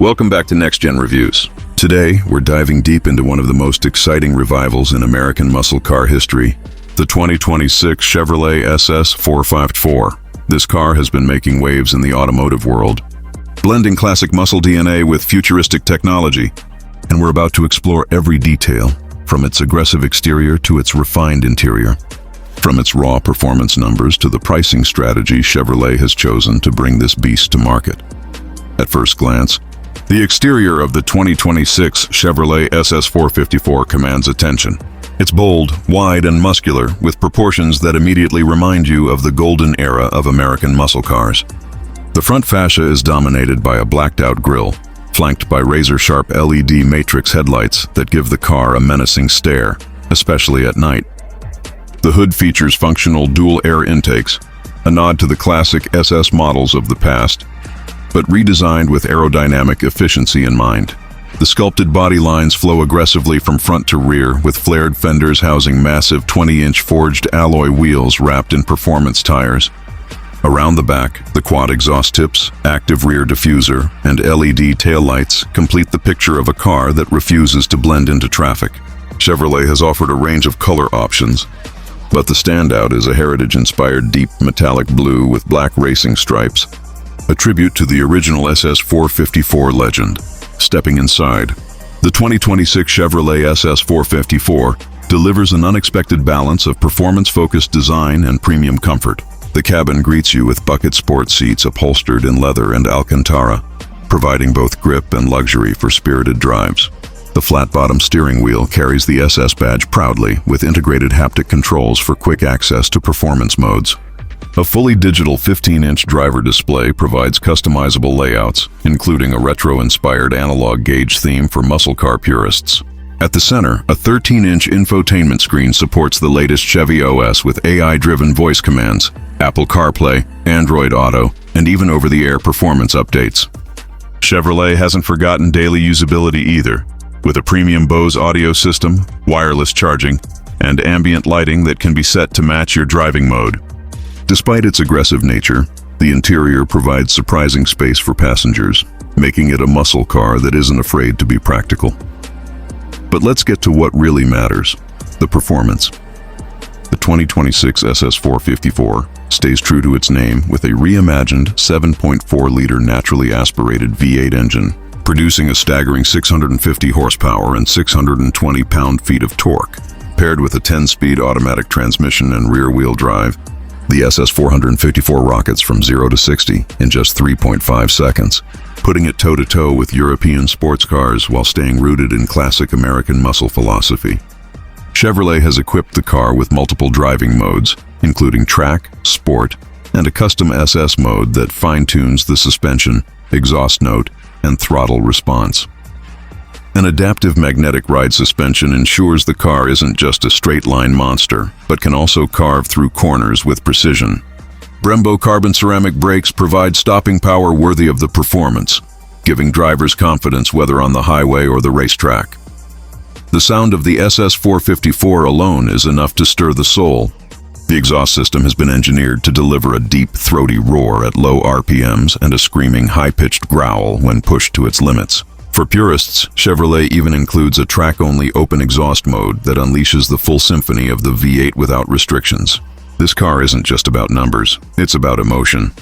Welcome back to Next Gen Reviews. Today, we're diving deep into one of the most exciting revivals in American muscle car history, the 2026 Chevrolet SS 454. This car has been making waves in the automotive world, blending classic muscle DNA with futuristic technology, and we're about to explore every detail, from its aggressive exterior to its refined interior. From its raw performance numbers to the pricing strategy Chevrolet has chosen to bring this beast to market. At first glance, the exterior of the 2026 Chevrolet SS 454 commands attention. It's bold, wide, and muscular, with proportions that immediately remind you of the golden era of American muscle cars. The front fascia is dominated by a blacked-out grille, flanked by razor-sharp LED matrix headlights that give the car a menacing stare, especially at night. The hood features functional dual air intakes, a nod to the classic SS models of the past, but redesigned with aerodynamic efficiency in mind. The sculpted body lines flow aggressively from front to rear, with flared fenders housing massive 20-inch forged alloy wheels wrapped in performance tires. Around the back, the quad exhaust tips, active rear diffuser, and LED taillights complete the picture of a car that refuses to blend into traffic. Chevrolet has offered a range of color options, but the standout is a heritage-inspired deep metallic blue with black racing stripes, a tribute to the original SS 454 legend. Stepping inside, the 2026 Chevrolet SS 454 delivers an unexpected balance of performance-focused design and premium comfort. The cabin greets you with bucket sport seats upholstered in leather and Alcantara, providing both grip and luxury for spirited drives. The flat-bottom steering wheel carries the SS badge proudly, with integrated haptic controls for quick access to performance modes. A fully digital 15-inch driver display provides customizable layouts, including a retro-inspired analog gauge theme for muscle car purists. At the center, a 13-inch infotainment screen supports the latest Chevy OS with AI-driven voice commands, Apple CarPlay, Android Auto, and even over-the-air performance updates. Chevrolet hasn't forgotten daily usability either, with a premium Bose audio system, wireless charging, and ambient lighting that can be set to match your driving mode. Despite its aggressive nature, the interior provides surprising space for passengers, making it a muscle car that isn't afraid to be practical. But let's get to what really matters: the performance. The 2026 SS 454 stays true to its name with a reimagined 7.4-liter naturally aspirated V8 engine, producing a staggering 650 horsepower and 620 pound-feet of torque. Paired with a 10-speed automatic transmission and rear-wheel drive, the SS 454 rockets from 0 to 60 in just 3.5 seconds, putting it toe-to-toe with European sports cars while staying rooted in classic American muscle philosophy. Chevrolet has equipped the car with multiple driving modes, including track, sport, and a custom SS mode that fine-tunes the suspension, exhaust note, and throttle response. An adaptive magnetic ride suspension ensures the car isn't just a straight-line monster, but can also carve through corners with precision. Brembo carbon ceramic brakes provide stopping power worthy of the performance, giving drivers confidence whether on the highway or the racetrack. The sound of the SS 454 alone is enough to stir the soul. The exhaust system has been engineered to deliver a deep, throaty roar at low RPMs and a screaming, high-pitched growl when pushed to its limits. For purists, Chevrolet even includes a track-only open exhaust mode that unleashes the full symphony of the V8 without restrictions. This car isn't just about numbers, it's about emotion,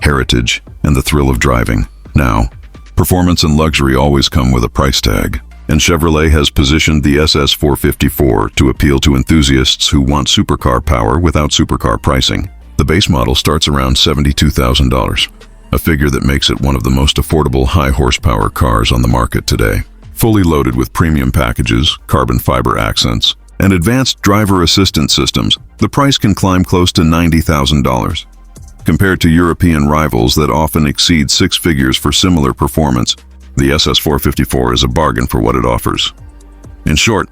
heritage, and the thrill of driving. Now, performance and luxury always come with a price tag, and Chevrolet has positioned the SS 454 to appeal to enthusiasts who want supercar power without supercar pricing. The base model starts around $72,000. A figure that makes it one of the most affordable high-horsepower cars on the market today. Fully loaded with premium packages, carbon fiber accents, and advanced driver assistance systems, the price can climb close to $90,000. Compared to European rivals that often exceed six figures for similar performance, the SS 454 is a bargain for what it offers. In short,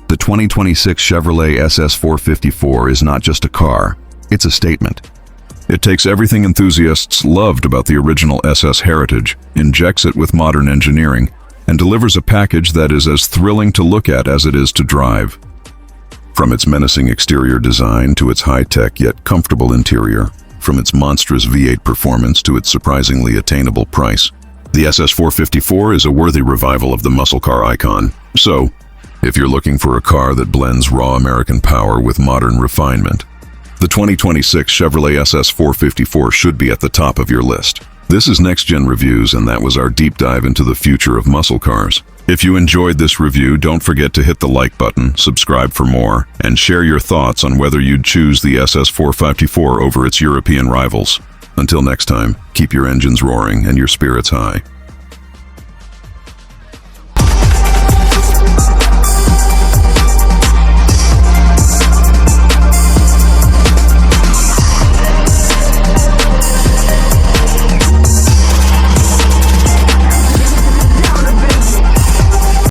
the 2026 Chevrolet SS 454 is not just a car, it's a statement. It takes everything enthusiasts loved about the original SS heritage, injects it with modern engineering, and delivers a package that is as thrilling to look at as it is to drive. From its menacing exterior design to its high-tech yet comfortable interior, from its monstrous V8 performance to its surprisingly attainable price, The SS 454 is a worthy revival of the muscle car icon. So, if you're looking for a car that blends raw American power with modern refinement, the 2026 Chevrolet SS 454 should be at the top of your list. This is Next Gen Reviews, and that was our deep dive into the future of muscle cars. If you enjoyed this review, don't forget to hit the like button, subscribe for more, and share your thoughts on whether you'd choose the SS 454 over its European rivals. Until next time, keep your engines roaring and your spirits high.